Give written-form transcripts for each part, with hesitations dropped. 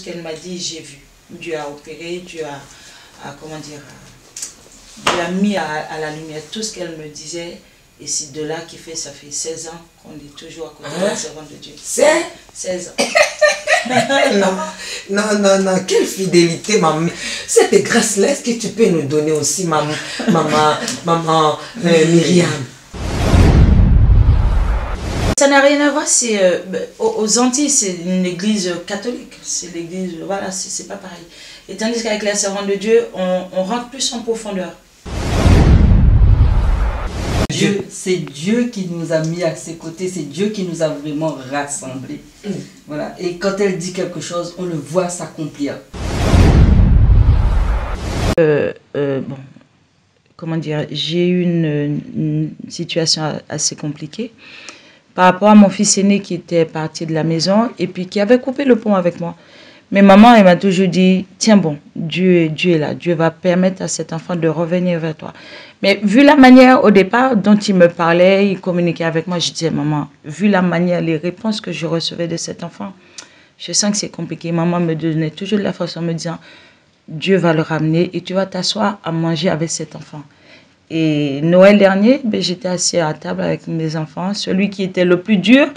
Ce qu'elle m'a dit, j'ai vu. Dieu a opéré, Dieu comment dire, Dieu a mis à la lumière tout ce qu'elle me disait. Et c'est de là ça fait 16 ans qu'on est toujours à côté de la servante de Dieu. 16 ans. Non, quelle fidélité, maman. Cette grâce-là, est-ce que tu peux nous donner aussi, maman Myriam? Ça n'a rien à voir, aux Antilles, c'est une église catholique. C'est l'église, voilà, c'est pas pareil. Et tandis qu'avec la servante de Dieu, on rentre plus en profondeur. C'est Dieu qui nous a mis à ses côtés, c'est Dieu qui nous a vraiment rassemblés. Voilà. Et quand elle dit quelque chose, on le voit s'accomplir. Bon, comment dire, j'ai eu une situation assez compliquée par rapport à mon fils aîné qui était parti de la maison et puis qui avait coupé le pont avec moi. Mais maman, elle m'a toujours dit, tiens bon, Dieu est là, Dieu va permettre à cet enfant de revenir vers toi. Mais vu la manière au départ dont il me parlait, il communiquait avec moi, je disais, maman, vu la manière, les réponses que je recevais de cet enfant, je sens que c'est compliqué. Maman me donnait toujours de la force en me disant, Dieu va le ramener et tu vas t'asseoir à manger avec cet enfant. Et Noël dernier, j'étais assis à table avec mes enfants. Celui qui était le plus dur,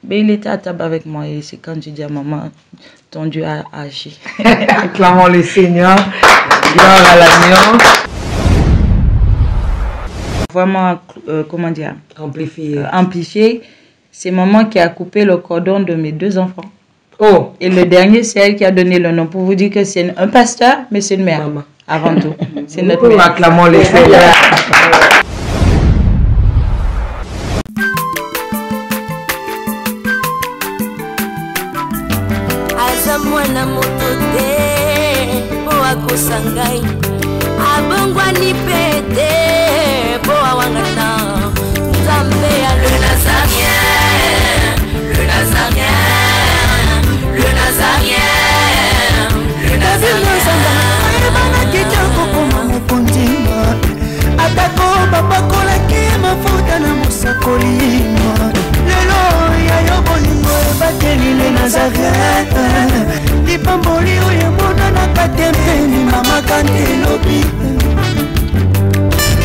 il était à table avec moi. Et c'est quand je dis à maman, ton Dieu a agi. Acclamons le Seigneur. Gloire à l'agneau. Vraiment, comment dire, amplifié. C'est maman qui a coupé le cordon de mes 2 enfants. Oh. Et le dernier, c'est elle qui a donné le nom. Pour vous dire que c'est un pasteur, mais c'est une mère. Maman. Avant tout. C'est notre mère. Acclamons le Seigneur. Mwana motote po akosangai abongwani pete po awangana Nzambe ya le Nazarien, le Nazarien, le Nazarien, le Nazarien. Bana kitoko koma mokondima atako babakolaki mafuta na mosakolima lelo ya yo bolingo ebateli le Nazareth lipamboli oyo emonanaka tempeni mama kandi elobi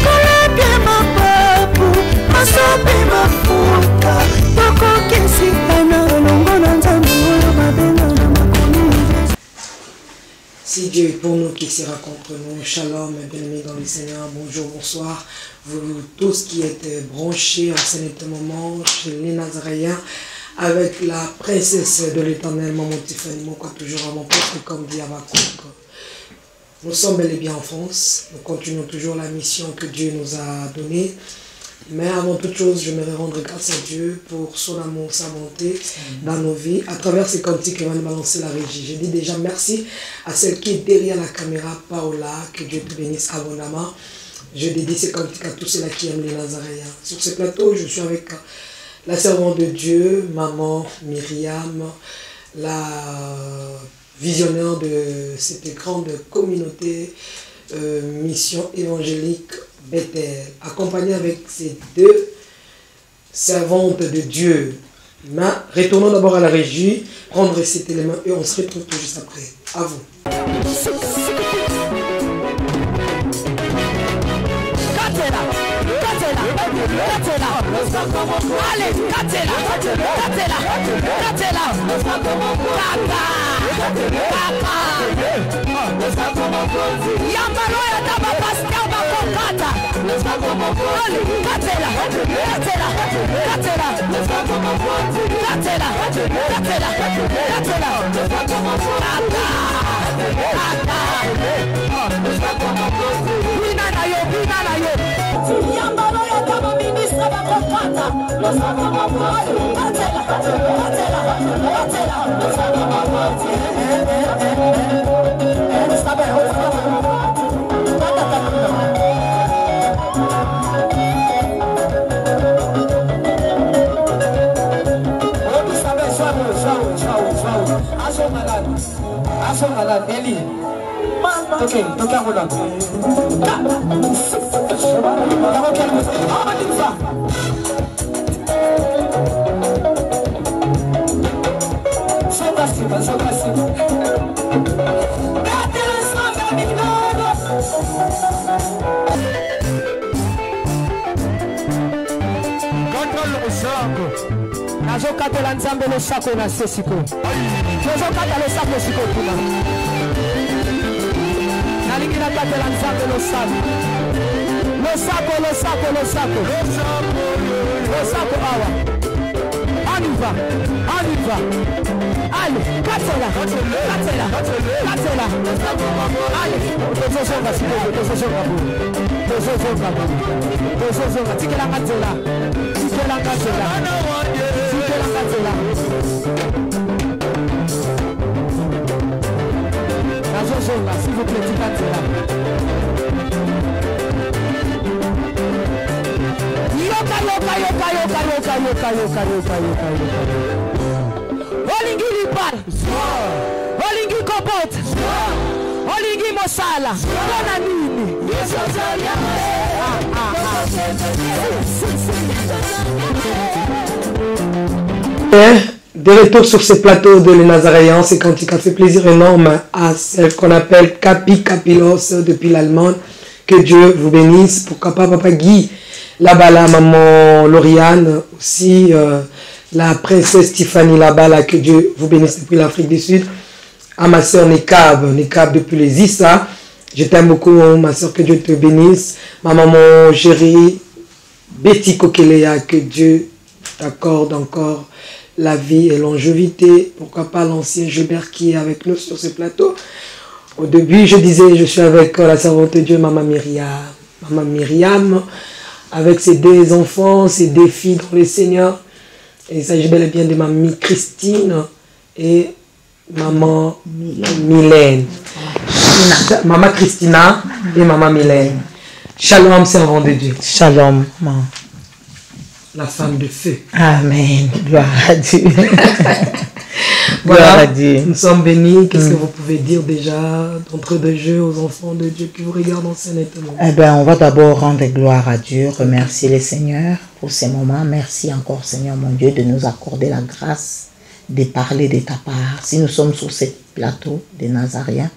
kolake mapapu masope mafuta tokokisikana elongo na Nzambe oyo babenga na makomi. Si Dieu est pour nous, qui sera contre nous? Shalom, bien-aimés dans le Seigneur. Bonjour, bonsoir. Vous tous qui êtes branchés en ce moment chez les Nazaréens avec la princesse de l'Éternel, Maman Tiffany Moko, toujours à mon poste, comme dit Habakkuk. Nous sommes bel et bien en France. Nous continuons toujours la mission que Dieu nous a donnée. Mais avant toute chose, je me rendre grâce à Dieu pour son amour, sa bonté dans nos vies. À travers ces cantiques qui vont nous balancer la régie. Je dis déjà merci à celle qui est derrière la caméra, Paola, que Dieu te bénisse abondamment. Je dédie ces cantiques à tous ceux-là qui aiment les Nazaréens. Sur ce plateau, je suis avec la servante de Dieu, maman Myriam, la visionnaire de cette grande communauté mission évangélique Bethel, accompagnée avec ces 2 servantes de Dieu. Mais retournons d'abord à la régie, prendre cet élément et on se retrouve tout juste après. À vous. Allez, Katela, Yambaloya daba pastel bakokata. Eli, toquei a roda. Só pra cima. Nazokatela nzambe losako na se siko. Nazokata losako siko kuna. Nalingi nakatela nzambe losako. Losako awa. On y va. Allez, katela. Allez, tozosonga siko, tozosonga. Tikela katela. S'il vous plaît, Olingi lipal, Olingi kopot, Olingi mosala, Bona nini. De retour sur ces plateaux de Les Nazaréens, c'est quand il a fait plaisir énorme à celle qu'on appelle Capi Capilos depuis l'Allemagne. Que Dieu vous bénisse. Pourquoi pas Papa Guy, là-bas la maman Lauriane, aussi la princesse Tiffany là-bas là, que Dieu vous bénisse depuis l'Afrique du Sud. À ma soeur Nekab depuis les Issa. Je t'aime beaucoup ma soeur, que Dieu te bénisse. Ma maman chérie Betty Kokelea, que Dieu t'accorde encore la vie et longévité. Pourquoi pas l'ancien Gilbert qui est avec nous sur ce plateau. Au début, je disais, je suis avec la servante de Dieu, Maman Myriam, avec ses deux enfants, ses deux filles dans le Seigneur. Et il s'agit bel et bien de Mamie Christine et Maman Mylène. Maman Christina et Maman Mylène. Shalom, servant de Dieu. Shalom. La femme de feu. Amen. Gloire à Dieu. Voilà, Gloire à Dieu. Nous sommes bénis. Qu'est-ce que vous pouvez dire déjà d'entre deux jeux aux enfants de Dieu qui vous regardent en scène? Eh bien, on va d'abord rendre gloire à Dieu, remercier le Seigneur pour ces moments. Merci encore, Seigneur mon Dieu, de nous accorder la grâce de parler de ta part. Si nous sommes sur ce plateau des Nazaréens,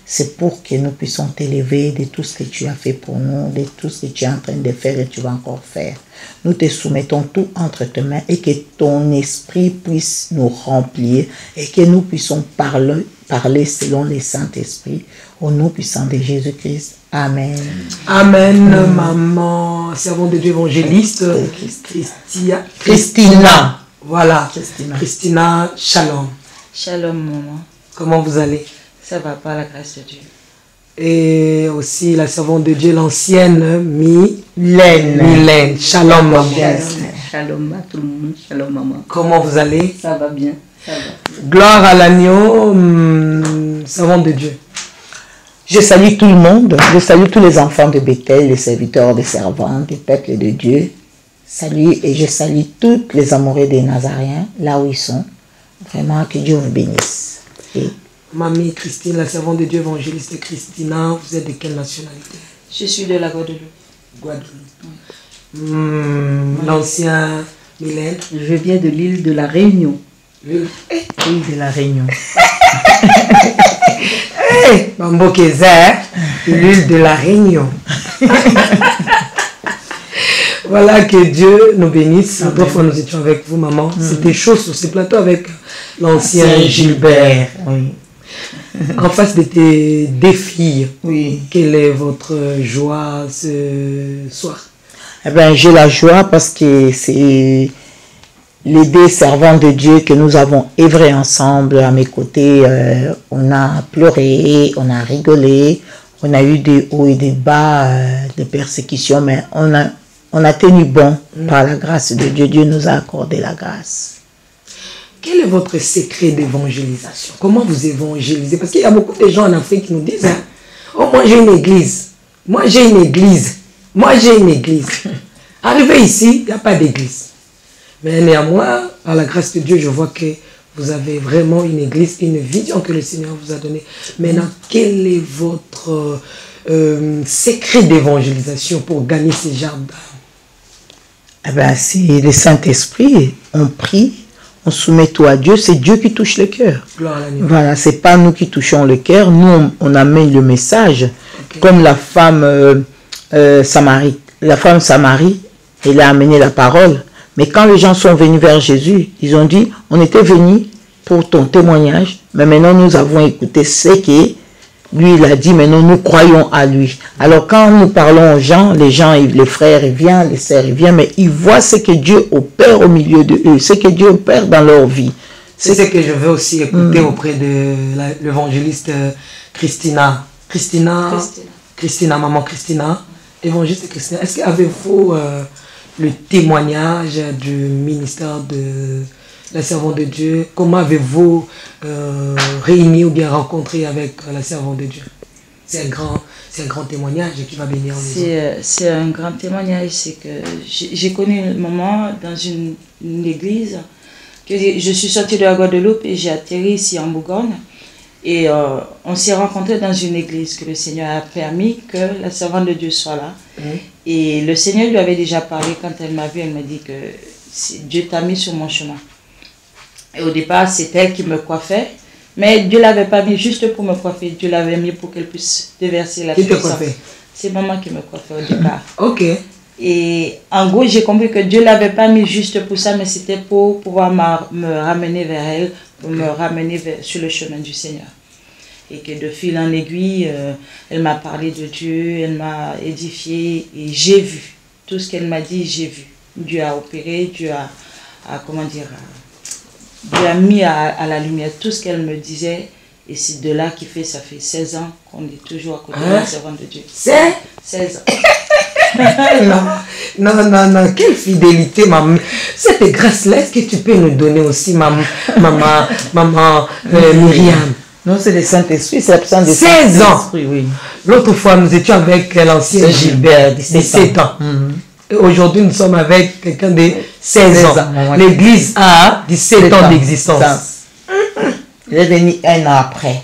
c'est pour que nous puissions t'élever de tout ce que tu as fait pour nous, de tout ce que tu es en train de faire et tu vas encore faire. Nous te soumettons tout entre tes mains et que ton esprit puisse nous remplir et que nous puissions parler selon le Saint-Esprit au nom puissant de Jésus-Christ. Amen. Amen, maman, servante de Dieu évangéliste, Christina. Voilà, Christina, shalom. Shalom, maman. Comment vous allez? Ça va par la grâce de Dieu. Et aussi la servante de Dieu, l'ancienne Mylène. Shalom, maman. Shalom à tout le monde. Shalom, maman. Comment vous allez? Ça va bien. Ça va. Gloire à l'agneau, servante de Dieu. Je salue tout le monde. Je salue tous les enfants de Bethel, les serviteurs, les servantes, les peuples de Dieu. Salut et je salue tous les amoureux des Nazaréens, là où ils sont. Vraiment, que Dieu vous bénisse. Et Mamie Christine, la servante de Dieu évangéliste Christina, vous êtes de quelle nationalité? Je suis de la Guadeloupe. L'ancien Mylène. Je viens de l'île de la Réunion. L'île de la Réunion. Bambo Kézère, l'île de la Réunion. Voilà, que Dieu nous bénisse. Autrefois, nous étions avec vous, maman. C'était chaud sur ces plateaux avec l'ancien Gilbert. Oui. En face de tes deux filles, Oui. quelle est votre joie ce soir? Eh bien, j'ai la joie parce que c'est les deux servants de Dieu que nous avons œuvré ensemble à mes côtés. On a pleuré, on a rigolé, on a eu des hauts et des bas, des persécutions, mais on a tenu bon par la grâce de Dieu. Dieu nous a accordé la grâce. Quel est votre secret d'évangélisation? Comment vous évangélisez? Parce qu'il y a beaucoup de gens en Afrique qui nous disent, hein, oh, moi j'ai une église, moi j'ai une église, moi j'ai une église. Arrivé ici, il n'y a pas d'église. Mais néanmoins, par la grâce de Dieu, je vois que vous avez vraiment une église, une vision que le Seigneur vous a donnée. Maintenant, quel est votre secret d'évangélisation pour gagner ces jardins? Eh bien, c'est le Saint-Esprit. On prie, on soumet tout à Dieu, c'est Dieu qui touche le cœur. Gloire à l'agneau. Voilà, c'est pas nous qui touchons le cœur, nous on amène le message, comme la femme Samarie. La femme Samarie, elle a amené la parole, mais quand les gens sont venus vers Jésus, ils ont dit, on était venus pour ton témoignage, mais maintenant nous avons écouté ce que lui il a dit, maintenant nous croyons à lui. Alors quand nous parlons aux gens, les frères ils viennent, les sœurs ils viennent, mais ils voient ce que Dieu opère au milieu de eux, ce que Dieu opère dans leur vie. C'est ce que je veux aussi écouter auprès de l'évangéliste Christina, maman Christina, évangéliste Christina. Est-ce qu'avez-vous le témoignage du ministère de la servante de Dieu? Comment avez-vous réuni ou bien rencontré avec la servante de Dieu? C'est un grand témoignage qui va bénir les autres. C'est un grand témoignage. C'est que j'ai connu un moment dans une église que je suis sortie de la Guadeloupe et j'ai atterri ici en Bourgogne. Et on s'est rencontrés dans une église que le Seigneur a permis que la servante de Dieu soit là. Et le Seigneur lui avait déjà parlé quand elle m'a vu, elle m'a dit que Dieu t'a mis sur mon chemin. Et au départ, c'est elle qui me coiffait, mais Dieu ne l'avait pas mis juste pour me coiffer, Dieu l'avait mis pour qu'elle puisse déverser la puissance. Qui te coiffait? C'est maman qui me coiffait au départ. Ok. Et en gros, j'ai compris que Dieu ne l'avait pas mis juste pour ça, mais c'était pour pouvoir me ramener vers elle, pour me ramener sur le chemin du Seigneur. Et que de fil en aiguille, elle m'a parlé de Dieu, elle m'a édifié, et j'ai vu. Tout ce qu'elle m'a dit, j'ai vu. Dieu a opéré, Dieu a comment dire, Dieu a mis à la lumière tout ce qu'elle me disait. Et c'est de là ça fait 16 ans qu'on est toujours à côté de la servante de Dieu. 16 ans. Non, quelle fidélité, maman. Cette grâce-là, est-ce que tu peux nous donner aussi, maman Myriam? Non, c'est le Saint-Esprit, c'est l'absence de 16 ans. Oui. L'autre fois, nous étions avec l'ancien Gilbert, 17 ans. Et aujourd'hui, nous sommes avec quelqu'un de 16 ans. L'église a 17 ans d'existence. Il est venu un an après.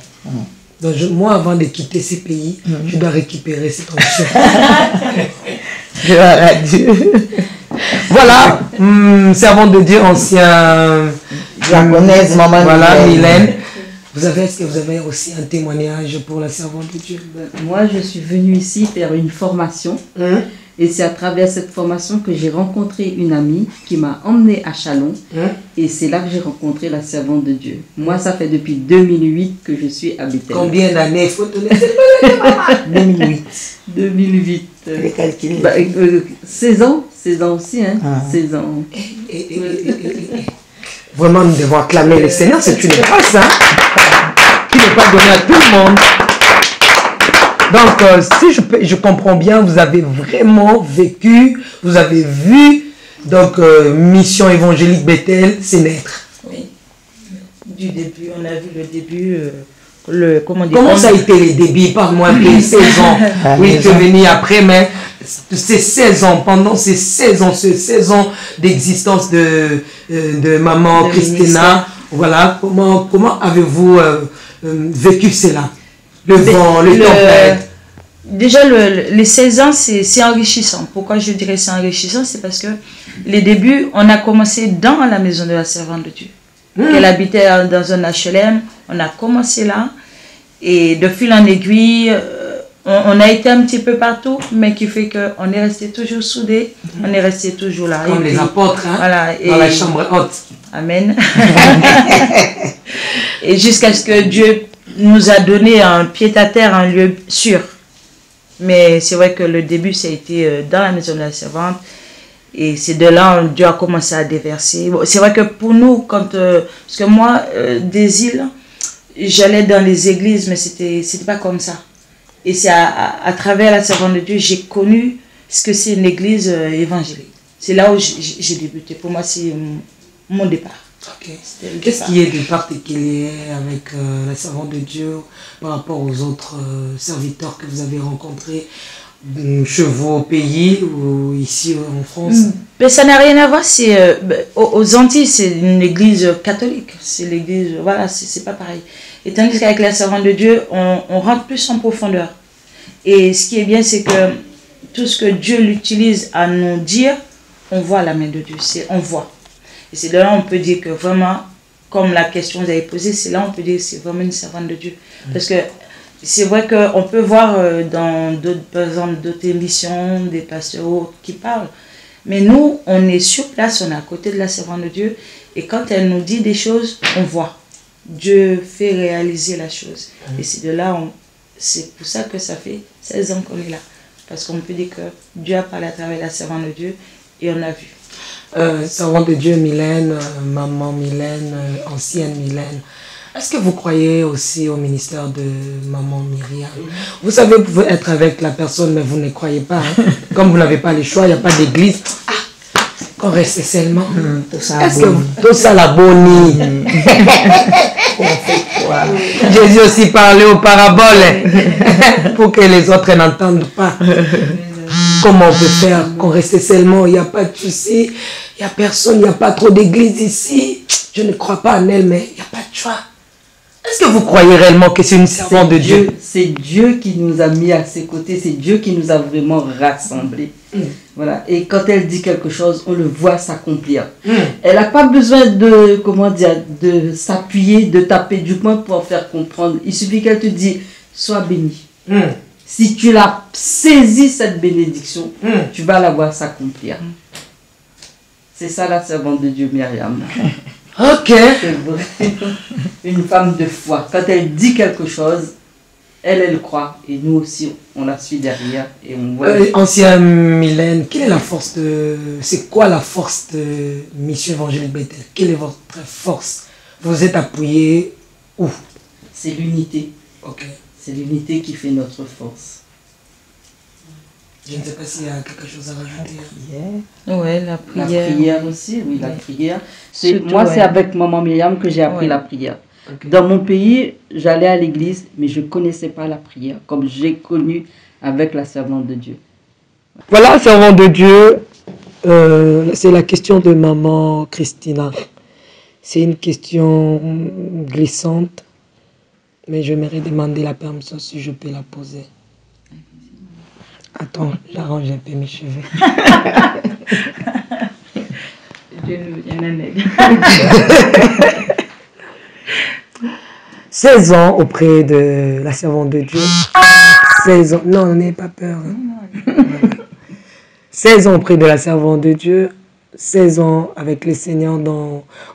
Donc, moi, avant de quitter ce pays, je dois récupérer cette onction. Gloire à Dieu. Voilà, servante de Dieu, ancien diaconesse, maman. Voilà, Mylène. Est-ce que vous avez aussi un témoignage pour la servante de Dieu? Moi, je suis venue ici faire une formation. Et c'est à travers cette formation que j'ai rencontré une amie qui m'a emmenée à Chalon. Et c'est là que j'ai rencontré la servante de Dieu. Moi, ça fait depuis 2008 que je suis à Bethel. Combien d'années? Il faut te laisser 2008. 2008. Les calculs. 16 ans. 16 ans aussi, hein. 16 ans. Vraiment, nous devons acclamer le Seigneur. C'est une grâce, hein, qui n'est pas donnée à tout le monde. Donc, si je comprends bien, vous avez vraiment vécu, vous avez vu, donc, Mission Évangélique Bethel, c'est naître. Oui. Du début, on a vu le début. Comment ça a été les débuts? Par-moi, 16 ans. Oui, tu es venu après, mais ces 16 ans, pendant ces 16 ans d'existence de maman Christina, voilà, comment avez-vous vécu cela? Le vent, le tempête. Déjà, les 16 ans, c'est enrichissant. Pourquoi je dirais c'est enrichissant? C'est parce que les débuts, on a commencé dans la maison de la servante de Dieu. Elle habitait dans un HLM. On a commencé là. Et de fil en aiguille, on a été un petit peu partout, mais qui fait qu'on est resté toujours soudés. On est resté toujours là. Comme les apôtres, hein, voilà, dans la chambre haute. Amen. Et jusqu'à ce que Dieu nous a donné un pied-à-terre, un lieu sûr. Mais c'est vrai que le début, ça a été dans la maison de la servante. Et c'est de là où Dieu a commencé à déverser. Bon, c'est vrai que pour nous, parce que moi, des îles, j'allais dans les églises, mais c'était pas comme ça. Et c'est à travers la servante de Dieu, j'ai connu ce que c'est une église évangélique. C'est là où j'ai débuté. Pour moi, c'est mon départ. Okay. Qu'est-ce qui est de particulier avec la servante de Dieu par rapport aux autres serviteurs que vous avez rencontrés chez vous au pays ou ici en France? Mais ça n'a rien à voir. Aux Antilles, c'est une église catholique. C'est l'église, voilà, c'est pas pareil. Et tandis qu'avec la servante de Dieu, on rentre plus en profondeur. Et ce qui est bien, c'est que tout ce que Dieu l'utilise à nous dire, on voit la main de Dieu. On voit. Et c'est de là on peut dire que vraiment, comme la question que vous avez posée, c'est là on peut dire que c'est vraiment une servante de Dieu. Parce que c'est vrai qu'on peut voir dans d'autres, par exemple, d'autres émissions, des pasteurs qui parlent. Mais nous, on est sur place, on est à côté de la servante de Dieu. Et quand elle nous dit des choses, on voit. Dieu fait réaliser la chose. Et c'est de là, c'est pour ça que ça fait 16 ans qu'on est là. Parce qu'on peut dire que Dieu a parlé à travers la servante de Dieu et on a vu. Servante de Dieu Mylène, maman Mylène, ancienne Mylène. Est-ce que vous croyez aussi au ministère de maman Myriam? Vous savez, vous pouvez être avec la personne, mais vous ne croyez pas. Hein? Comme vous n'avez pas le choix, il n'y a pas d'église. Qu'on reste seulement. Est-ce que tout ça la bonnie? Jésus aussi parlait aux paraboles pour que les autres n'entendent pas. Comment on peut faire qu'on reste seulement? Il n'y a pas de souci, il n'y a personne, il n'y a pas trop d'église ici. Je ne crois pas en elle, mais il n'y a pas de choix. Est-ce que vous croyez réellement que c'est une servante de Dieu? C'est Dieu qui nous a mis à ses côtés, c'est Dieu qui nous a vraiment rassemblés. Voilà. Et quand elle dit quelque chose, on le voit s'accomplir. Elle n'a pas besoin de, comment dire, de s'appuyer, de taper du poing pour faire comprendre. Il suffit qu'elle te dise, sois béni. Si tu l'as saisi cette bénédiction, tu vas la voir s'accomplir. C'est ça la servante de Dieu Myriam. Ok. Une femme de foi. Quand elle dit quelque chose, elle croit. Et nous aussi, on la suit derrière. Et on voit. Ancienne Mylène, quelle est la force de... C'est quoi la force de Mission Évangélique Bethel? Quelle est votre force? Vous êtes appuyé où? C'est l'unité. Ok. C'est l'unité qui fait notre force. Je ne sais pas s'il y a quelque chose à rajouter. Ouais, la prière. La prière aussi, oui, la prière. Moi, c'est avec maman Myriam que j'ai appris la prière. Okay. Dans mon pays, j'allais à l'église, mais je ne connaissais pas la prière, comme j'ai connu avec la servante de Dieu. Voilà, servante de Dieu, c'est la question de maman Christina. C'est une question glissante, mais je m'aimerais demander la permission si je peux la poser. Attends, j'arrange un peu mes cheveux. Dieu nous vient en aide. 16 ans auprès de la servante de Dieu. 16 ans. Non, n'ayez pas peur. Hein. 16 ans auprès de la servante de Dieu. 16 ans avec les seigneurs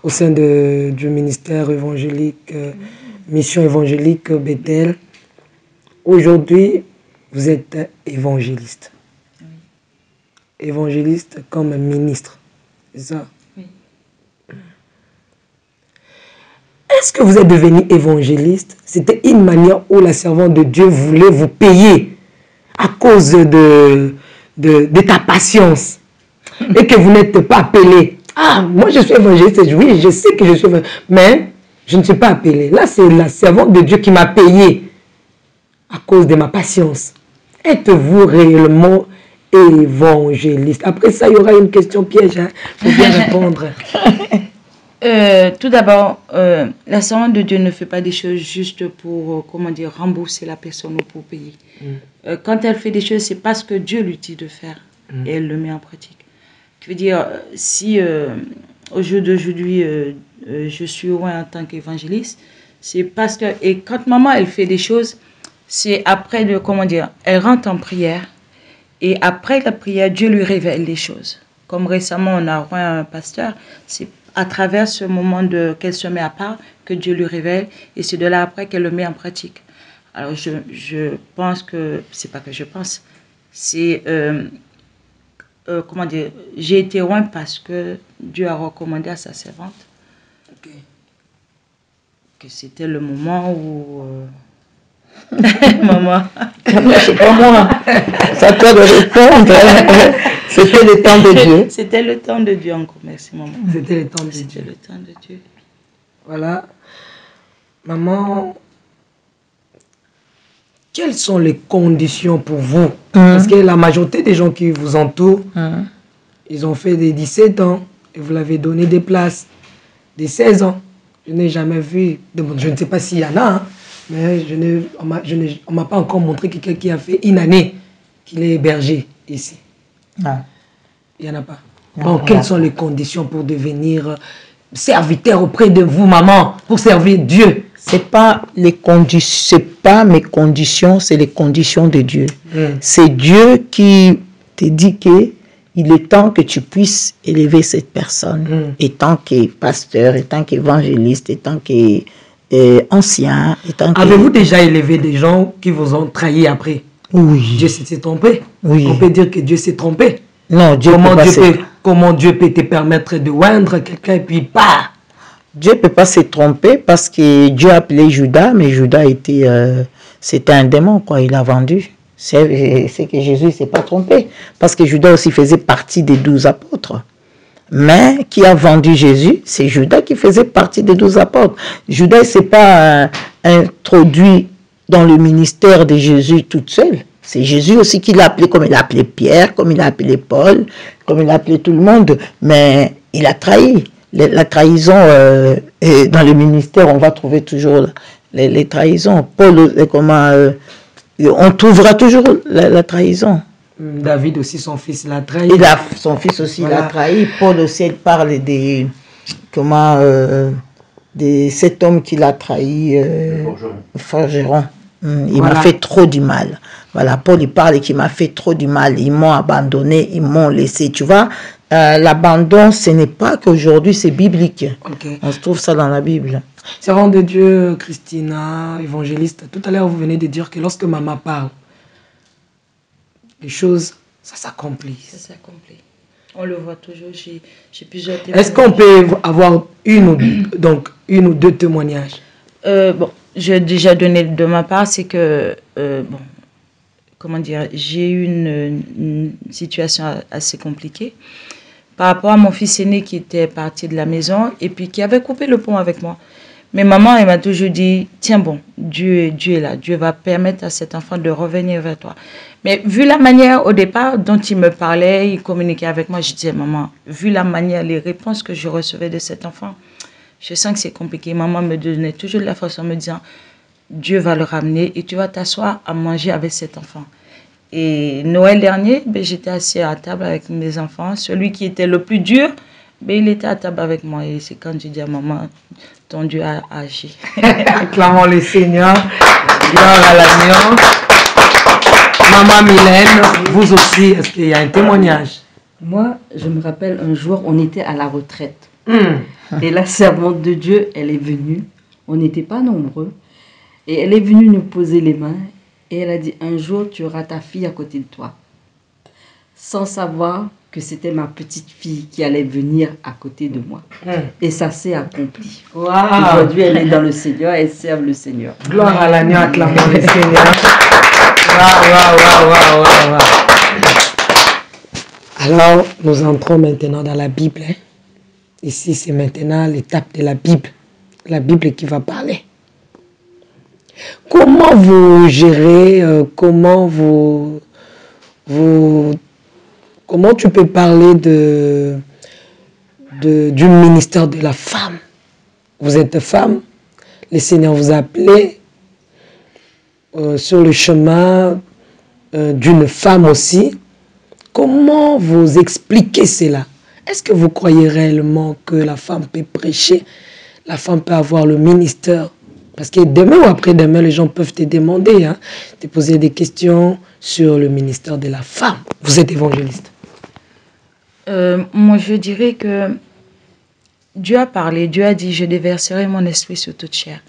au sein du ministère évangélique, mission évangélique Bethel. Aujourd'hui, vous êtes évangéliste. Oui. Évangéliste comme ministre. C'est ça? Oui. Est-ce que vous êtes devenu évangéliste? C'était une manière où la servante de Dieu voulait vous payer à cause de ta patience. Et que vous n'êtes pas appelé. Ah, moi je suis évangéliste. Oui, je sais que je suis évangéliste. Mais je ne suis pas appelé. Là, c'est la servante de Dieu qui m'a payé à cause de ma patience. Êtes-vous réellement évangéliste? Après ça, il y aura une question piège. Hein, pour bien répondre. Tout d'abord, la servante de Dieu ne fait pas des choses juste pour, comment dire, rembourser la personne ou pour payer. Quand elle fait des choses, c'est parce que Dieu lui dit de faire et elle le met en pratique. Je veux dire, si au jour d'aujourd'hui, je suis loin en tant qu'évangéliste, c'est parce que, et quand maman, elle fait des choses, c'est après de, comment dire, elle rentre en prière et après la prière, Dieu lui révèle les choses. Comme récemment, on a rejoint un pasteur, c'est à travers ce moment qu'elle se met à part que Dieu lui révèle et c'est de là après qu'elle le met en pratique. Alors je pense que, c'est pas que je pense, c'est, comment dire, j'ai été loin parce que Dieu a recommandé à sa servante que c'était le moment où... Maman. C'est pas moi. Ça peut répondre. C'était le temps de Dieu. C'était le temps de Dieu encore. Merci, maman. C'était le temps de Dieu. C'était le temps de Dieu. Voilà. Maman, quelles sont les conditions pour vous? Parce que la majorité des gens qui vous entourent, ils ont fait des 17 ans et vous l'avez donné des places, des 16 ans. Je n'ai jamais vu, je ne sais pas s'il y en a, hein, mais on ne m'a pas encore montré quelqu'un qui a fait une année qu'il est hébergé ici. Il n'y en a pas. Bon, quelles sont les conditions pour devenir serviteur auprès de vous, maman, pour servir Dieu? C'est pas les conditions, c'est pas mes conditions, c'est les conditions de Dieu. C'est Dieu qui te dit que il est temps que tu puisses élever cette personne, étant que pasteur, étant qu'évangéliste, étant qu'ancien, étant que... Avez-vous déjà élevé des gens qui vous ont trahi après? Oui. Dieu s'est trompé? Oui. On peut dire que Dieu s'est trompé? Non, comment Dieu peut te permettre de oindre quelqu'un et puis pas? Dieu ne peut pas se tromper parce que Dieu a appelé Judas, mais Judas était, c'était un démon, quoi, il a vendu. C'est que Jésus ne s'est pas trompé, parce que Judas aussi faisait partie des 12 apôtres. Mais qui a vendu Jésus, c'est Judas qui faisait partie des 12 apôtres. Judas ne s'est pas introduit dans le ministère de Jésus toute seule. C'est Jésus aussi qui l'a appelé, comme il a appelé Pierre, comme il a appelé Paul, comme il a appelé tout le monde, mais il a trahi. La trahison, dans le ministère, on va trouver toujours les trahisons. Paul, on trouvera toujours la trahison. David aussi, son fils l'a trahi. Son fils aussi l'a trahi. Paul aussi, il parle de cet homme qui l'a trahi, Forgeron. Il m'a fait trop du mal. Voilà, Paul, il parle qu'il m'a fait trop du mal. Ils m'ont abandonné, ils m'ont laissé. Tu vois, l'abandon, ce n'est pas qu'aujourd'hui, c'est biblique. Okay. On se trouve ça dans la Bible. Servante de Dieu, Christina, évangéliste, tout à l'heure, vous venez de dire que lorsque maman parle, les choses, ça s'accomplit. Ça s'accomplit. On le voit toujours, j'ai plusieurs témoignages. Est-ce qu'on peut avoir une ou deux témoignages? Bon, j'ai déjà donné de ma part, c'est que, bon, comment dire, j'ai eu une situation assez compliquée par rapport à mon fils aîné qui était parti de la maison et puis qui avait coupé le pont avec moi. Mais maman, elle m'a toujours dit, tiens bon, Dieu est là, Dieu va permettre à cet enfant de revenir vers toi. Mais vu la manière au départ dont il me parlait, il communiquait avec moi, je disais, maman, vu la manière, les réponses que je recevais de cet enfant, je sens que c'est compliqué. Maman me donnait toujours de la force en me disant, Dieu va le ramener et tu vas t'asseoir à manger avec cet enfant. Et Noël dernier, ben, j'étais assis à table avec mes enfants. Celui qui était le plus dur, ben, il était à table avec moi. Et c'est quand je dis à maman, ton Dieu a agi. Acclamons le Seigneur. Gloire à l'agneau. Maman Mylène, vous aussi, est-ce qu'il y a un témoignage? Moi, je me rappelle un jour, on était à la retraite. Et la servante de Dieu, elle est venue. On n'était pas nombreux. Et elle est venue nous poser les mains. Et elle a dit, un jour, tu auras ta fille à côté de toi. Sans savoir que c'était ma petite fille qui allait venir à côté de moi. Et ça s'est accompli. Wow. Aujourd'hui, elle est dans le Seigneur, elle serve le Seigneur. Gloire à l'agneau, acclamons le Seigneur. Wow. Alors, nous entrons maintenant dans la Bible. Ici, c'est maintenant l'étape de la Bible. La Bible qui va parler. Comment vous gérez, comment tu peux parler du ministère de la femme? Vous êtes femme, le Seigneur vous a appelé sur le chemin d'une femme aussi. Comment vous expliquez cela? Est-ce que vous croyez réellement que la femme peut prêcher? La femme peut avoir le ministère? Parce que demain ou après-demain, les gens peuvent te demander, te poser des questions sur le ministère de la femme. Vous êtes évangéliste. Moi, je dirais que Dieu a parlé, Dieu a dit, je déverserai mon esprit sur toute chair.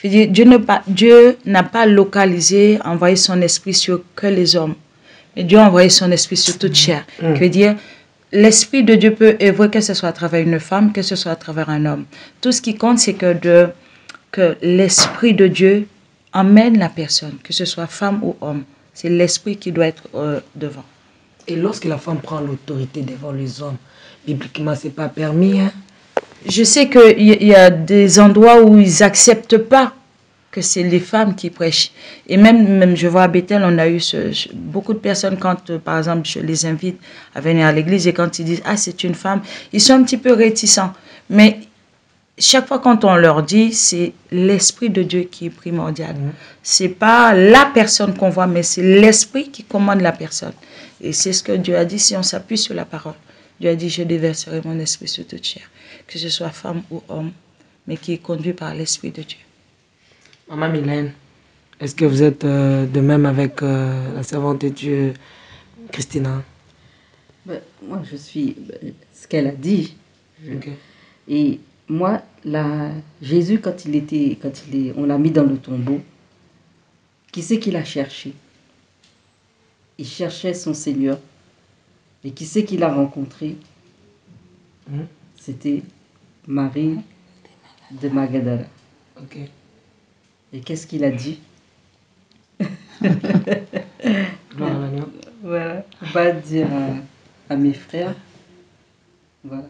Dieu n'a pas localisé, envoyé son esprit sur que les hommes. Mais Dieu a envoyé son esprit sur toute chair. Je veux dire, l'esprit de Dieu peut œuvrer, que ce soit à travers une femme, que ce soit à travers un homme. Tout ce qui compte, c'est que l'esprit de Dieu emmène la personne, que ce soit femme ou homme. C'est l'esprit qui doit être devant. Et lorsque la femme prend l'autorité devant les hommes, bibliquement, ce n'est pas permis. Je sais qu'il y a des endroits où ils n'acceptent pas que c'est les femmes qui prêchent. Et même je vois à Bethel, on a eu beaucoup de personnes, quand, par exemple, je les invite à venir à l'église, et quand ils disent « Ah, c'est une femme », ils sont un petit peu réticents. Mais chaque fois quand on leur dit, c'est l'esprit de Dieu qui est primordial. Ce n'est pas la personne qu'on voit, mais c'est l'esprit qui commande la personne. Et c'est ce que Dieu a dit, si on s'appuie sur la parole. Dieu a dit, je déverserai mon esprit sur toute chair, que ce soit femme ou homme, mais qui est conduit par l'Esprit de Dieu. Maman Mylène, est-ce que vous êtes de même avec la servante de Dieu, Christina? Moi, je suis ce qu'elle a dit. Okay. Et moi, Jésus, quand on l'a mis dans le tombeau, qui c'est qu'il a cherché? Il cherchait son Seigneur. Et qui c'est qu'il a rencontré? C'était Marie de Magdala. Okay. Et qu'est-ce qu'il a dit? Voilà. Va dire à mes frères, voilà,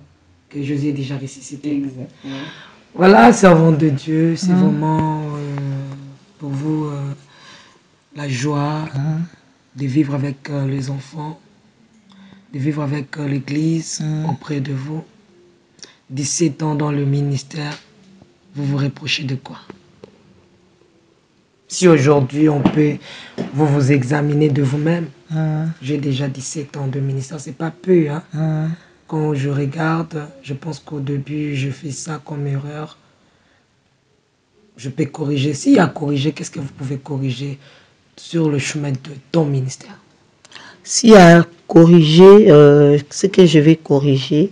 que Jésus est déjà ressuscité. Exactement. Voilà, servante de Dieu, c'est vraiment pour vous la joie de vivre avec les enfants, de vivre avec l'Église auprès de vous. 17 ans dans le ministère, vous vous reprochez de quoi? Si aujourd'hui on peut vous examiner de vous-même, j'ai déjà 17 ans de ministère, c'est pas peu. Hein? Quand je regarde, je pense qu'au début je fais ça comme erreur. Je peux corriger. S'il y a à corriger, qu'est-ce que vous pouvez corriger sur le chemin de ton ministère? S'il y a à corriger, ce que je vais corriger,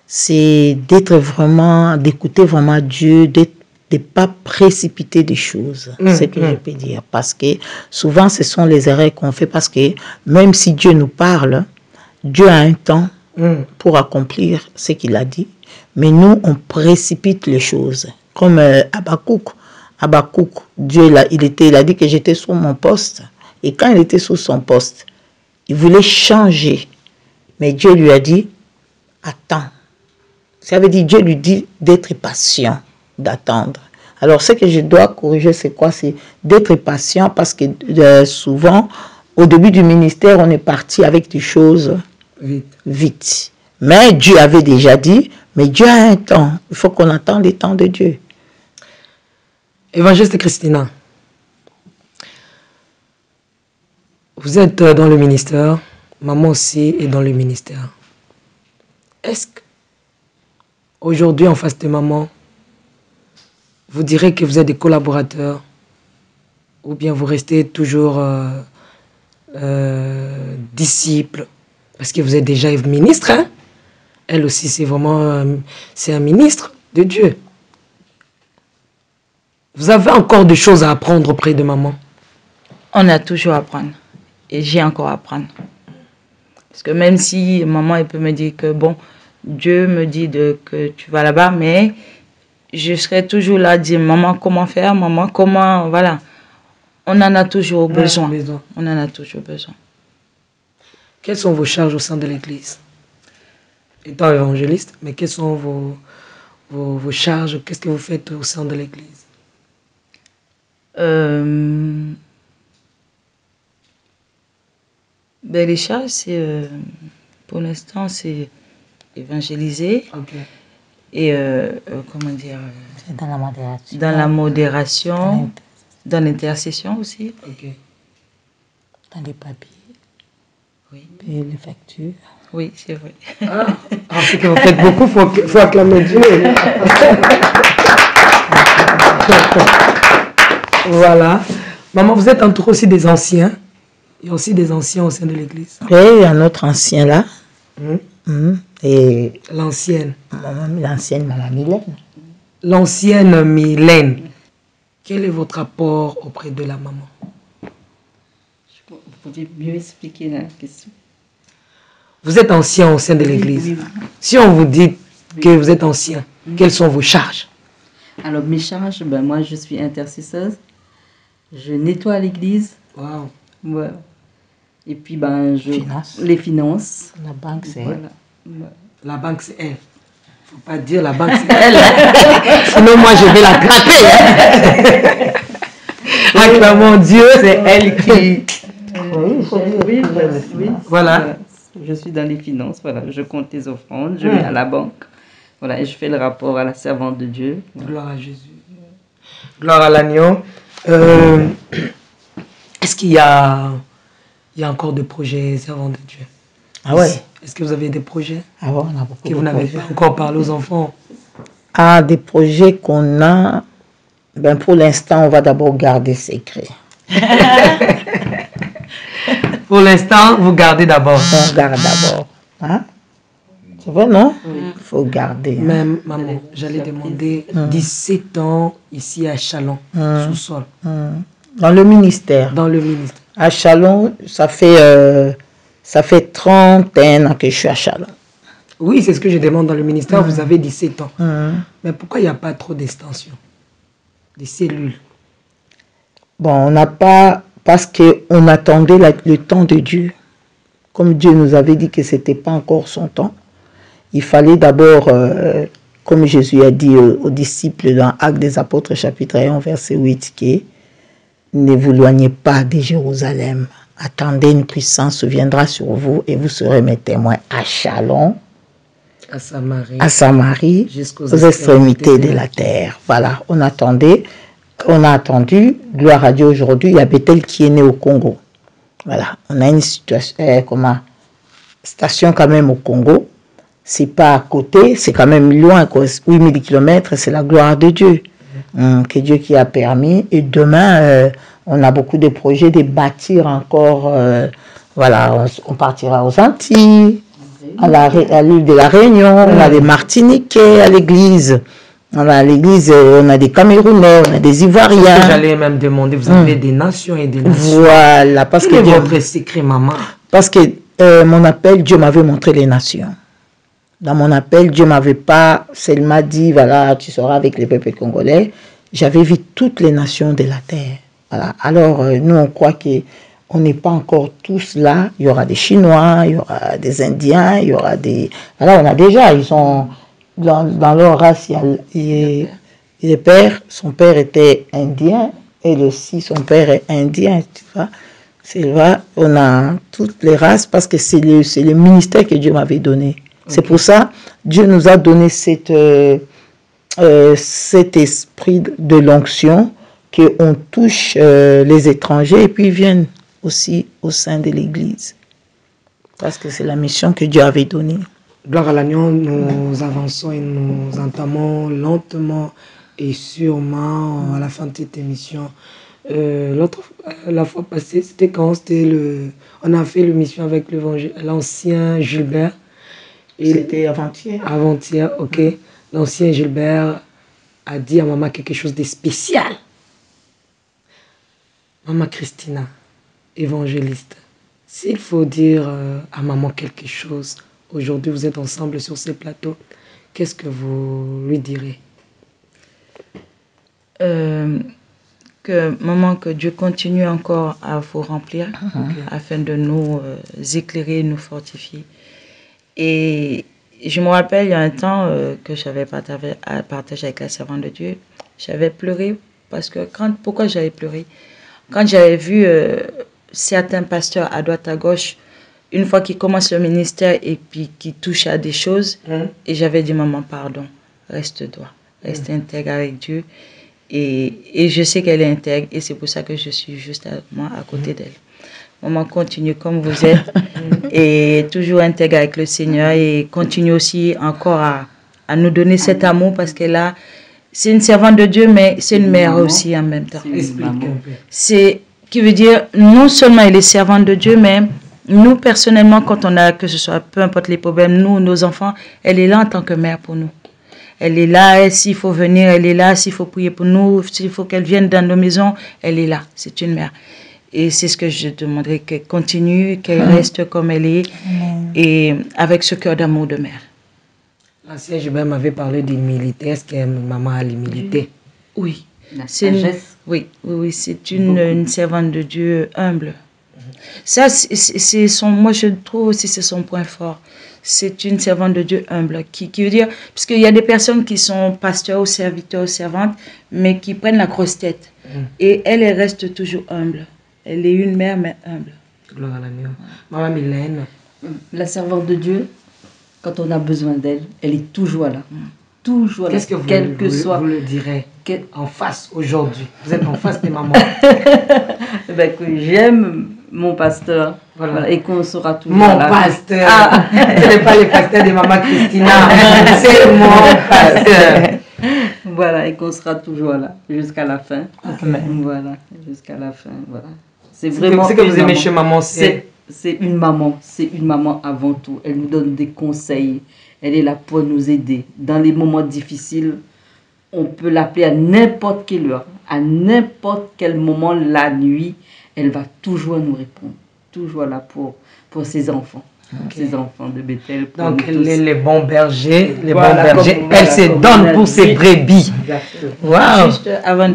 c'est d'écouter vraiment Dieu, de ne pas précipiter des choses, c'est ce que je peux dire. Parce que souvent, ce sont les erreurs qu'on fait, parce que même si Dieu nous parle, Dieu a un temps pour accomplir ce qu'il a dit, mais nous, on précipite les choses. Comme Habakkuk, Dieu, il a dit que j'étais sur mon poste, et quand il était sur son poste, il voulait changer, mais Dieu lui a dit, attends. Ça veut dire, Dieu lui dit d'être patient, d'attendre. Alors, ce que je dois corriger, c'est quoi? C'est d'être patient, parce que souvent, au début du ministère, on est parti avec des choses vite. Mais Dieu avait déjà dit, mais Dieu a un temps. Il faut qu'on attende le temps de Dieu. Évangéliste Christina, vous êtes dans le ministère, maman aussi est dans le ministère. Est-ce qu'aujourd'hui, en face de maman, vous direz que vous êtes des collaborateurs ou bien vous restez toujours disciples parce que vous êtes déjà ministre, hein? Elle aussi, c'est vraiment c'est un ministre de Dieu. Vous avez encore des choses à apprendre auprès de maman? On a toujours à apprendre. Et j'ai encore à apprendre. Parce que même si maman elle peut me dire que bon, Dieu me dit que tu vas là-bas, mais je serai toujours là à dire maman comment faire, maman comment, voilà. On en a toujours besoin. On en a toujours besoin. Quelles sont vos charges au sein de l'Église? Étant évangéliste, mais quelles sont vos charges? Qu'est-ce que vous faites au sein de l'Église? Les charges, c'est pour l'instant, c'est évangéliser. Okay. Et comment dire, c'est dans la modération. Dans la modération, dans l'intercession aussi. Okay. Dans les papiers. Oui. Et les factures. Oui, c'est vrai. C'est que vous faites beaucoup, il faut acclamer Dieu. Voilà. Maman, vous êtes entourée aussi des anciens. Il y a aussi des anciens au sein de l'église. Oui, il y a un autre ancien là. Et l'ancienne. L'ancienne Maman Mylène. L'ancienne Mylène. Quel est votre rapport auprès de la maman? Vous pouvez mieux expliquer la question. Vous êtes ancien au sein de l'église. Oui. Si on vous dit que vous êtes ancien, quelles sont vos charges? Alors, mes charges, moi, je suis intercesseuse. Je nettoie l'église. Wow. Ouais. Et puis, les finances. La banque, c'est elle. La banque, c'est elle. Faut pas dire la banque, c'est elle. Sinon, moi, je vais la craper. Acclamons Dieu. C'est elle qui... oui, voilà. Je suis dans les finances. Voilà. Je compte les offrandes. Je vais à la banque. Voilà. Et je fais le rapport à la servante de Dieu. Voilà. Gloire à Jésus. Gloire à l'agneau. Est-ce qu'il y a encore des projets servants de Dieu? Ah ouais. Est-ce que vous avez des projets Ah ouais, on a beaucoup que vous n'avez pas encore parlé aux enfants? Ah, des projets qu'on a, ben pour l'instant, on va d'abord garder secret. Pour l'instant, vous gardez d'abord. On garde d'abord. Hein? C'est vrai, non? Il faut garder. Mais maman, j'allais demander 17 ans ici à Chalon, sous-sol. Dans le ministère. Dans le ministère. À Chalon, ça fait 31 ans que je suis à Chalon. Oui, c'est ce que je demande dans le ministère. Vous avez 17 ans. Mais pourquoi il n'y a pas trop d'extension? Des cellules? Bon, on n'a pas... Parce qu'on attendait le temps de Dieu. Comme Dieu nous avait dit que ce n'était pas encore son temps. Il fallait d'abord, comme Jésus a dit aux disciples dans Actes des Apôtres, chapitre 1, verset 8, que ne vous éloignez pas de Jérusalem. Attendez, une puissance viendra sur vous et vous serez mes témoins à Chalon, à Samarie, aux extrémités de la terre. Voilà, on a attendu, gloire à Dieu aujourd'hui, il y a Bethel qui est né au Congo. Voilà, on a une situation, station quand même au Congo. C'est pas à côté, c'est quand même loin, 8000 km, c'est la gloire de Dieu. Que Dieu qui a permis. Et demain, on a beaucoup de projets de bâtir encore. Voilà, on partira aux Antilles, à l'île de la Réunion, on a des Martiniquais à l'église. On a l'église, on a des Camerounais, on a des Ivoiriens. J'allais même demander, vous avez des nations et des nations. Voilà, parce que votre secret, maman. Parce que mon appel, Dieu m'avait montré les nations. Dans mon appel, Dieu m'avait pas seulement dit, voilà, tu seras avec les peuples congolais. J'avais vu toutes les nations de la terre. Voilà. Alors, nous, on croit qu'on n'est pas encore tous là. Il y aura des Chinois, il y aura des Indiens, il y aura des... Voilà, on a déjà, ils sont... Dans leur race, il y a père, son père était indien, et aussi son père est indien, tu vois. C'est là, on a toutes les races, parce que c'est le ministère que Dieu m'avait donné. C'est pour ça, Dieu nous a donné cet esprit de l'onction, qu'on touche les étrangers, et puis ils viennent aussi au sein de l'Église. Parce que c'est la mission que Dieu avait donnée. Gloire à l'agneau, nous avançons et nous entamons lentement et sûrement à la fin de cette émission. La fois passée, c'était quand on a fait l'émission avec l'ancien Gilbert. C'était avant-hier. Avant-hier, ok. L'ancien Gilbert a dit à maman quelque chose de spécial. Maman Christina, évangéliste, s'il faut dire à maman quelque chose, aujourd'hui vous êtes ensemble sur ce plateau, qu'est-ce que vous lui direz? Que Dieu continue encore à vous remplir afin de nous éclairer, nous fortifier. Et je me rappelle, il y a un temps que j'avais partagé avec la servante de Dieu, j'avais pleuré parce que pourquoi j'avais pleuré? Quand j'avais vu certains pasteurs à droite à gauche, une fois qu'ils commencent le ministère et puis qu'ils touchent à des choses, et j'avais dit, maman, pardon, reste droit, reste intègre avec Dieu. Et je sais qu'elle est intègre et c'est pour ça que je suis juste à côté d'elle. Maman, continue comme vous êtes et toujours intègre avec le Seigneur et continue aussi encore à nous donner cet amour parce qu'elle a... C'est une servante de Dieu, mais c'est une mère aussi en même temps. C'est qui veut dire, non seulement elle est servante de Dieu, mais nous, personnellement, quand on a, que ce soit, peu importe les problèmes, nous, nos enfants, elle est là en tant que mère pour nous. Elle est là, s'il faut venir, elle est là, s'il faut prier pour nous, s'il faut qu'elle vienne dans nos maisons, elle est là, c'est une mère. Et c'est ce que je demanderais, qu'elle continue, qu'elle reste comme elle est, et avec ce cœur d'amour de mère. L'ancien Gilbert m'avait parlé d'humilité. Est-ce que maman a l'humilité? Oui. Oui, c'est une servante de Dieu humble. Ça, c'est moi je trouve aussi c'est son point fort. C'est une servante de Dieu humble, qui veut dire, parce qu'il y a des personnes qui sont pasteurs ou serviteurs ou servantes, mais qui prennent la grosse tête. Et elle reste toujours humble. Elle est une mère, mais humble. Gloire à l'agneau. Maman Mylène. La servante de Dieu, quand on a besoin d'elle, elle est toujours là. Toujours là. Qu'est-ce que vous le direz en face aujourd'hui? Vous êtes en face des mamans. J'aime mon pasteur. Voilà. Et qu'on sera toujours mon là. pasteur. Ce n'est pas le pasteur de Maman Christina, c'est mon pasteur. Voilà, et qu'on sera toujours là jusqu'à la fin. Amen. Voilà, jusqu'à la fin. Voilà. C'est vraiment. Ce que vous aimez chez maman, c'est une maman. C'est une maman avant tout. Elle nous donne des conseils. Elle est là pour nous aider. Dans les moments difficiles, on peut l'appeler à n'importe quelle heure, à n'importe quel moment, la nuit, elle va toujours nous répondre. Toujours là pour ses enfants. Ses enfants de Bethel. Donc, les bons bergers, elle se donne pour ses brebis. Wow. Juste avant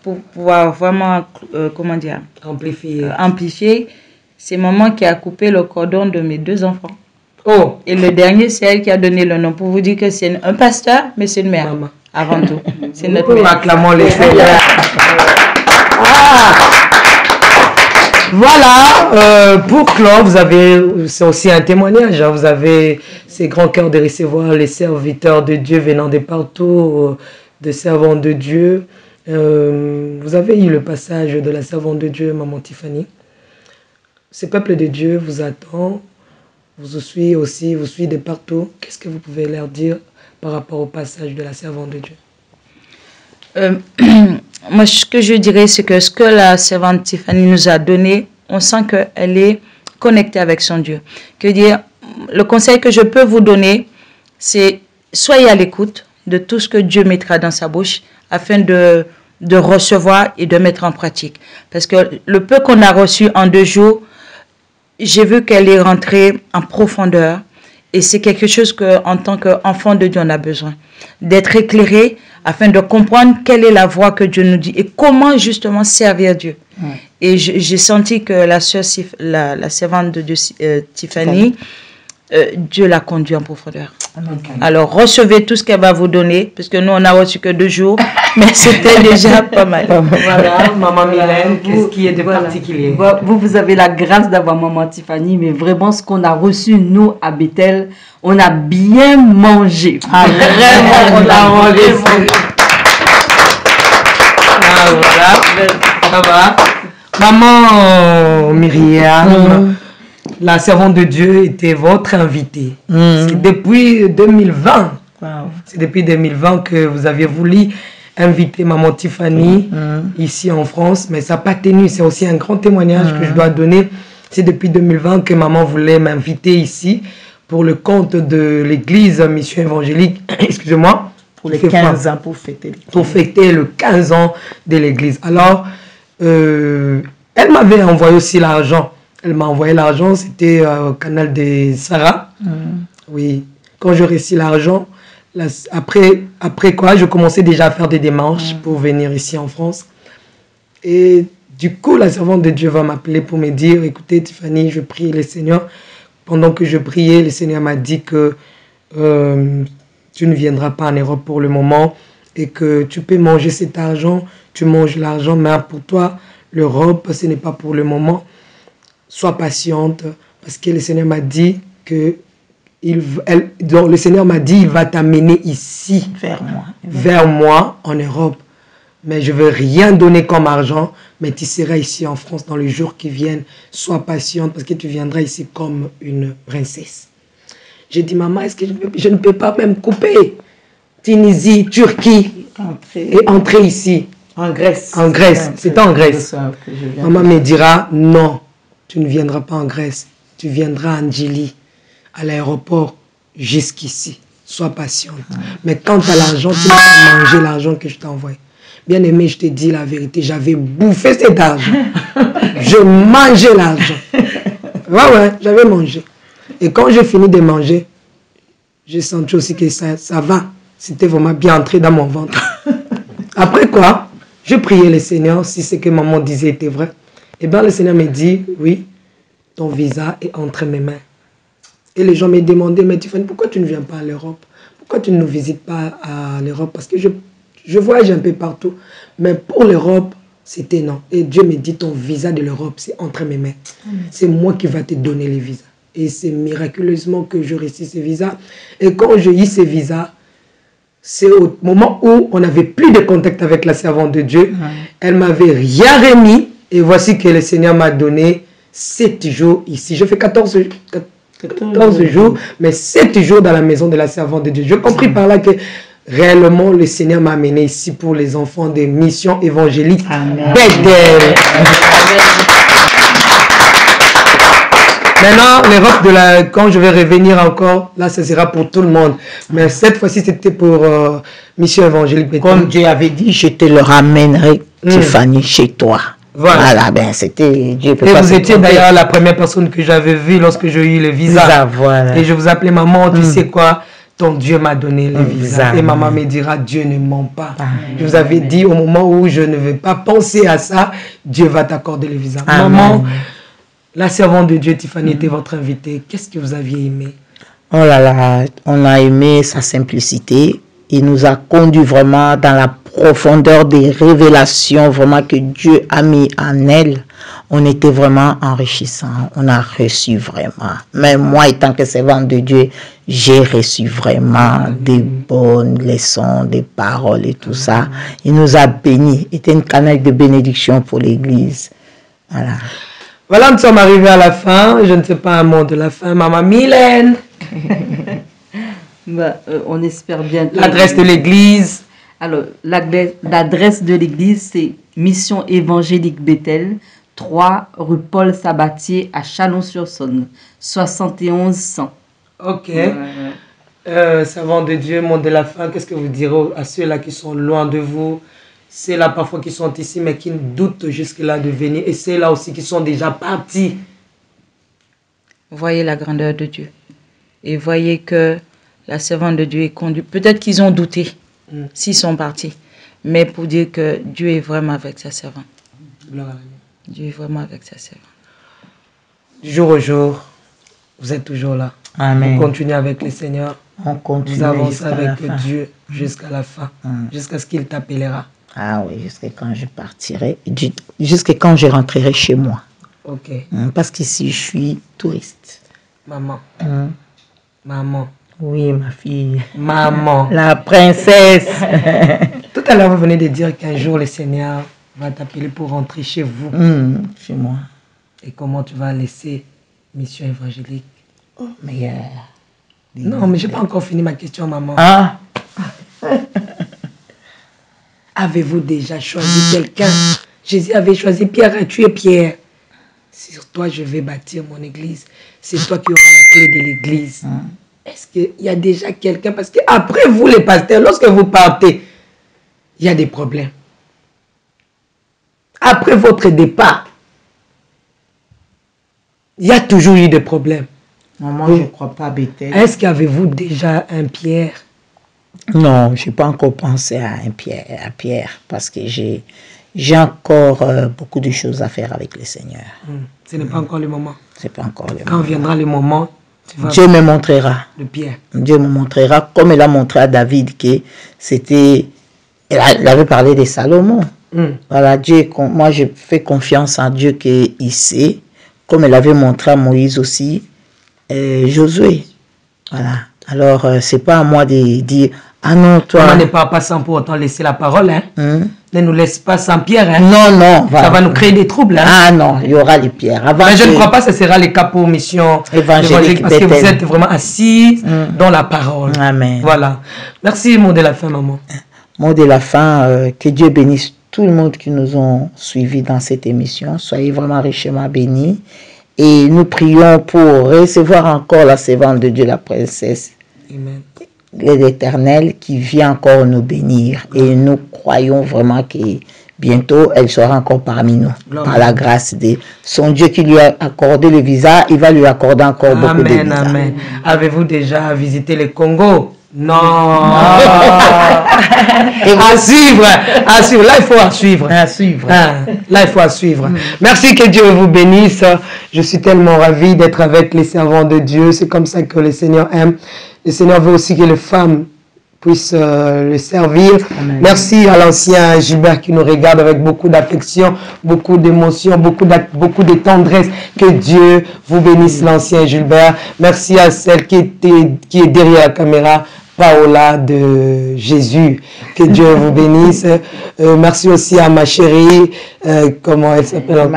pour pouvoir vraiment, amplifier, c'est maman qui a coupé le cordon de mes 2 enfants. Oh. Et le dernier, c'est elle qui a donné le nom pour vous dire que c'est un pasteur, mais c'est une mère. Maman. Avant tout. C'est notre mère. Acclamons les Seigneurs. Voilà, pour clore, c'est aussi un témoignage, hein, vous avez ces grands cœurs de recevoir les serviteurs de Dieu venant de partout, des servants de Dieu. Vous avez eu le passage de la servante de Dieu, Maman Tiffany. Ce peuple de Dieu vous attend, vous suit de partout. Qu'est-ce que vous pouvez leur dire par rapport au passage de la servante de Dieu? Moi, ce que je dirais, c'est que ce que la servante Tiffany nous a donné, on sent qu'elle est connectée avec son Dieu. Que dire, le conseil que je peux vous donner, c'est soyez à l'écoute de tout ce que Dieu mettra dans sa bouche afin de recevoir et de mettre en pratique. Parce que le peu qu'on a reçu en 2 jours, j'ai vu qu'elle est rentrée en profondeur. Et c'est quelque chose qu'en tant qu'enfant de Dieu, on a besoin. D'être éclairé afin de comprendre quelle est la voie que Dieu nous dit et comment justement servir Dieu. Et j'ai senti que la servante de Dieu, Tiffany, Dieu l'a conduit en profondeur. Alors recevez tout ce qu'elle va vous donner, parce que nous on n'a reçu que 2 jours, mais c'était déjà pas mal. Voilà, Maman Mylène, qu'est-ce qui est de particulier? Vous avez la grâce d'avoir Maman Tiffany, mais vraiment ce qu'on a reçu nous à Bethel, on a bien mangé. Vraiment, on a mangé. Voilà, ça va. Maman Myriam, la servante de Dieu était votre invitée. C'est depuis 2020. Wow. C'est depuis 2020 que vous aviez voulu inviter Maman Tiffany ici en France, mais ça n'a pas tenu. C'est aussi un grand témoignage que je dois donner. C'est depuis 2020 que maman voulait m'inviter ici pour le compte de l'église Mission Évangélique. Excusez-moi. Pour les 15 ans, pour fêter le 15 ans de l'église. Alors, elle m'avait envoyé aussi l'argent. Elle m'a envoyé l'argent, c'était au canal de Sarah. Oui, quand j'ai reçu l'argent, après quoi, je commençais déjà à faire des démarches pour venir ici en France. Et du coup, la servante de Dieu va m'appeler pour me dire, écoutez Tiffany, je prie le Seigneur. Pendant que je priais, le Seigneur m'a dit que tu ne viendras pas en Europe pour le moment et que tu peux manger cet argent, tu manges l'argent, mais pour toi, l'Europe, ce n'est pas pour le moment. Sois patiente, parce que le Seigneur m'a dit que le Seigneur m'a dit il va t'amener ici, vers moi, en Europe. Mais je ne veux rien donner comme argent, mais tu seras ici en France dans les jours qui viennent. Sois patiente, parce que tu viendras ici comme une princesse. J'ai dit, maman, est-ce que je ne peux pas même couper Tunisie, Turquie, et entrer ici? En Grèce. En Grèce, c'est en Grèce. Maman me dira, non, tu ne viendras pas en Grèce. Tu viendras à Ndjili, à l'aéroport, jusqu'ici. Sois patiente. Mais quant à l'argent, tu vas pas manger l'argent que je t'ai envoyé. Bien aimé, je te dis la vérité, j'avais bouffé cet argent. Je mangeais l'argent. Ouais, j'avais mangé. Et quand j'ai fini de manger, j'ai senti aussi que ça va. C'était vraiment bien entré dans mon ventre. Après quoi, je priais le Seigneur, si ce que maman disait était vrai. Et bien le Seigneur me dit, oui, ton visa est entre mes mains. Et les gens me demandaient, mais Tiffany, pourquoi tu ne viens pas à l'Europe? Pourquoi tu ne nous visites pas à l'Europe? Parce que je voyage un peu partout. Mais pour l'Europe, c'était non. Et Dieu me dit, ton visa de l'Europe, c'est entre mes mains. C'est moi qui vais te donner les visas. Et c'est miraculeusement que je réussis ces visas. Et quand j'ai eu ces visas, c'est au moment où on n'avait plus de contact avec la servante de Dieu. Elle m'avait rien remis. Et voici que le Seigneur m'a donné 7 jours ici. Je fais 14 jours, mais 7 jours dans la maison de la servante de Dieu. Je compris par là que réellement le Seigneur m'a amené ici pour les enfants des missions évangéliques. Bethel. Maintenant, l'Europe quand je vais revenir encore, là, ce sera pour tout le monde. Mais cette fois-ci, c'était pour mission évangélique Bethel. Comme Dieu avait dit, je te le ramènerai, Tiffany, chez toi. Voilà, ben c'était Dieu. Et vous étiez d'ailleurs la première personne que j'avais vue lorsque j'ai eu le visa. Voilà. Et je vous appelais maman, tu sais quoi? Ton Dieu m'a donné le visa. Et maman me dira, Dieu ne ment pas. Je vous avais dit au moment où je ne vais pas penser à ça, Dieu va t'accorder le visa. Maman, la servante de Dieu, Tiffany, était votre invitée. Qu'est-ce que vous aviez aimé? Oh là là, on a aimé sa simplicité. Il nous a conduit vraiment dans la profondeur des révélations vraiment que Dieu a mis en elle. On était vraiment enrichissant. On a reçu vraiment. Même moi, étant que servante de Dieu, j'ai reçu vraiment des bonnes leçons, des paroles et tout ça. Il nous a bénis. Il était une canal de bénédiction pour l'Église. Voilà. Voilà, nous sommes arrivés à la fin. Je ne sais pas un mot de la fin. Maman Mylène. On espère bien. L'adresse de l'église. Alors, l'adresse de l'église, c'est Mission évangélique Bethel, 3 rue Paul Sabatier à Chalon-sur-Saône, 71 100. Ok. Servant de Dieu, mot de la fin, qu'est-ce que vous direz à ceux-là qui sont loin de vous? Ceux-là parfois qui sont ici mais qui doutent jusque-là de venir. Et ceux-là aussi qui sont déjà partis. Voyez la grandeur de Dieu. Et voyez que la servante de Dieu est conduite. Peut-être qu'ils ont douté s'ils sont partis. Mais pour dire que Dieu est vraiment avec sa servante. Dieu est vraiment avec sa servante. Du jour au jour, vous êtes toujours là. Amen. Vous continuez avec le Seigneur. On continue. Vous avancez avec Dieu jusqu'à la fin. Jusqu'à ce qu'il t'appellera. Ah oui, jusqu'à quand je partirai. Jusqu'à quand je rentrerai chez moi. Ok. Parce qu'ici, je suis touriste. Maman. Maman. Oui, ma fille. Maman. La princesse. Tout à l'heure, vous venez de dire qu'un jour, le Seigneur va t'appeler pour rentrer chez vous. Chez moi. Et comment tu vas laisser mission évangélique? Oh, mais non, mais je n'ai pas encore fini ma question, maman. Ah. Avez-vous déjà choisi quelqu'un? Jésus avait choisi Pierre, tu es Pierre. Sur toi, je vais bâtir mon église. C'est toi qui auras la clé de l'église. Est-ce qu'il y a déjà quelqu'un? Parce qu'après vous, les pasteurs, lorsque vous partez, il y a des problèmes. Après votre départ, il y a toujours eu des problèmes. Moi, je ne crois pas, Bethel. Est-ce qu'avez-vous déjà un Pierre? Non, je n'ai pas encore pensé à un Pierre, parce que j'ai encore beaucoup de choses à faire avec le Seigneur. Ce n'est pas encore le moment. C'est pas encore le moment. Quand viendra le moment, Dieu me montrera. Le Pierre. Dieu me montrera, comme il a montré à David que c'était... Il avait parlé de Salomon. Voilà, Dieu, moi je fais confiance en Dieu qu'il sait, comme il avait montré à Moïse aussi, Josué. Voilà. Alors, c'est pas à moi de dire, ah non, toi... On n'est pas passant pour autant laisser la parole, hein. Ne nous laisse pas sans Pierre, hein. Non, non. Voilà. Ça va nous créer des troubles, hein. Ah non, il y aura les pierres. Avant mais je ne crois pas que ce sera le cas pour mission évangélique, parce que vous êtes vraiment assis dans la parole. Amen. Voilà. Merci, mot de la fin, maman. Mot de la fin, que Dieu bénisse tout le monde qui nous ont suivis dans cette émission. Soyez vraiment richement bénis. Et nous prions pour recevoir encore la servante de Dieu, la princesse, l'Éternel, qui vient encore nous bénir. Et nous croyons vraiment que bientôt, elle sera encore parmi nous. Par la grâce de son Dieu qui lui a accordé le visa, il va lui accorder encore beaucoup de visas. Amen. Avez-vous déjà visité le Congo? Non. À suivre. Là, il faut à suivre. Là, il faut à suivre. Merci, que Dieu vous bénisse. Je suis tellement ravi d'être avec les servants de Dieu. C'est comme ça que le Seigneur aime. Le Seigneur veut aussi que les femmes puissent le servir. Amen. Merci à l'ancien Gilbert qui nous regarde avec beaucoup d'affection, beaucoup d'émotion, beaucoup de tendresse. Que Dieu vous bénisse, l'ancien Gilbert. Merci à celle qui est derrière la caméra. Paola de Jésus. Que Dieu vous bénisse. Merci aussi à ma chérie, comment elle s'appelle encore?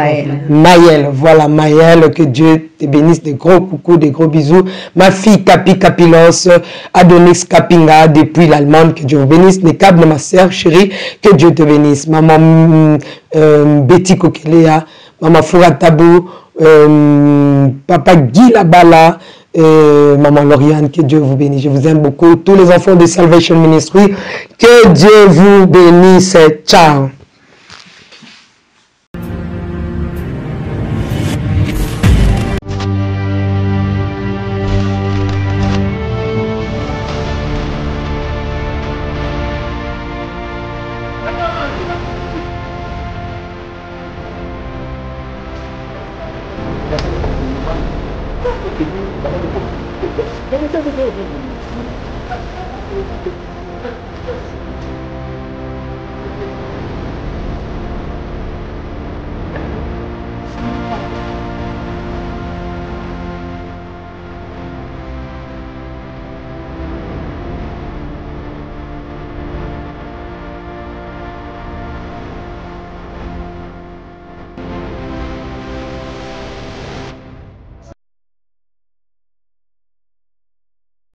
Maëlle. Voilà, Maëlle, que Dieu te bénisse. Des gros coucous, des gros bisous. Ma fille Capi Capilos, Adonis Capinga, depuis l'Allemagne, que Dieu vous bénisse. Les câbles, ma sœur chérie, que Dieu te bénisse. Maman Betty Kokelea, Maman Foura Tabou, Papa Guy Labala, Maman Lauriane, que Dieu vous bénisse. Je vous aime beaucoup. Tous les enfants de Salvation Ministry, que Dieu vous bénisse. Ciao.